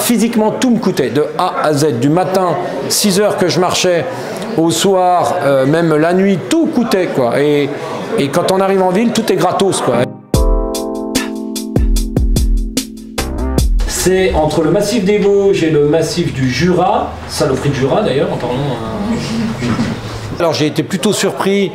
physiquement tout me coûtait, de A à Z, du matin, 6 heures que je marchais, au soir, même la nuit, tout coûtait, quoi. Et quand on arrive en ville, tout est gratos, quoi. C'est entre le massif des Vosges et le massif du Jura, saloperie de Jura d'ailleurs, en parlant. Alors j'ai été plutôt surpris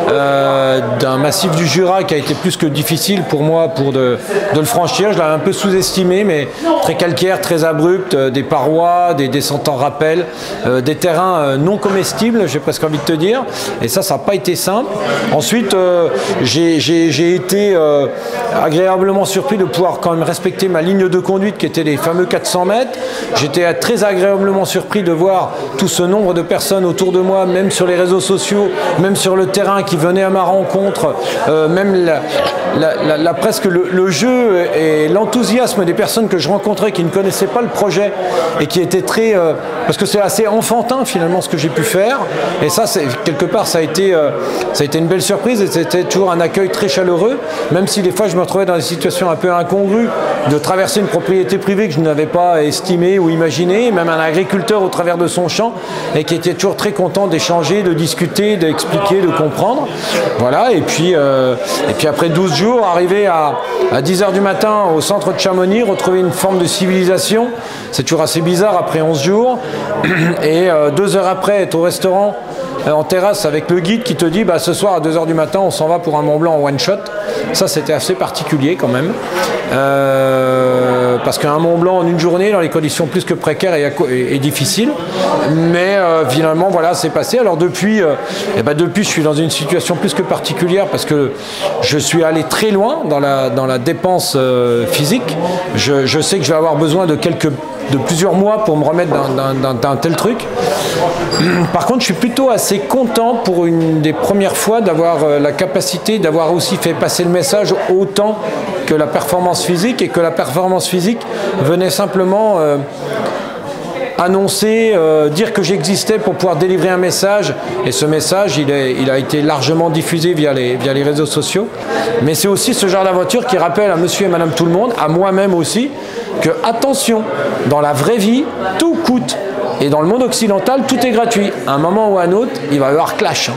d'un massif du Jura qui a été plus que difficile pour moi de le franchir. Je l'avais un peu sous-estimé, mais très calcaire, très abrupt, des parois, des descentes en rappel, des terrains non comestibles, j'ai presque envie de te dire. Et ça n'a pas été simple. Ensuite, j'ai été agréablement surpris de pouvoir quand même respecter ma ligne de conduite qui était les fameux 400 mètres. J'étais très agréablement surpris de voir tout ce nombre de personnes autour de moi, même sur les réseaux sociaux, même sur le terrain qui venaient à ma rencontre, même presque le jeu et l'enthousiasme des personnes que je rencontrais qui ne connaissaient pas le projet et qui étaient très... parce que c'est assez enfantin finalement ce que j'ai pu faire, et ça, quelque part, ça a été une belle surprise et c'était toujours un accueil très chaleureux, même si des fois je me retrouvais dans des situations un peu incongrues, de traverser une propriété privée que je n'avais pas estimée ou imaginée, même un agriculteur au travers de son champ, et qui était toujours très content d'échanger, de discuter, d'expliquer, de comprendre. Voilà, et puis après 12 jours, arriver à 10 h du matin au centre de Chamonix, retrouver une forme de civilisation, c'est toujours assez bizarre après 11 jours, et 2 heures après être au restaurant, en terrasse avec le guide qui te dit bah, ce soir à 2 h du matin on s'en va pour un Mont Blanc en one shot. Ça c'était assez particulier quand même, parce qu'un Mont Blanc en une journée dans les conditions plus que précaires est difficile, mais finalement voilà, c'est passé. Alors depuis je suis dans une situation plus que particulière parce que je suis allé très loin dans la dépense physique. Je sais que je vais avoir besoin de plusieurs mois pour me remettre d'un tel truc. Par contre, je suis plutôt assez content pour une des premières fois d'avoir la capacité d'avoir aussi fait passer le message autant que la performance physique, et que la performance physique venait simplement annoncer, dire que j'existais pour pouvoir délivrer un message, et ce message il a été largement diffusé via les réseaux sociaux. Mais c'est aussi ce genre d'aventure qui rappelle à monsieur et madame tout le monde, à moi-même aussi, que attention, dans la vraie vie tout coûte, et dans le monde occidental tout est gratuit. À un moment ou à un autre il va y avoir clash.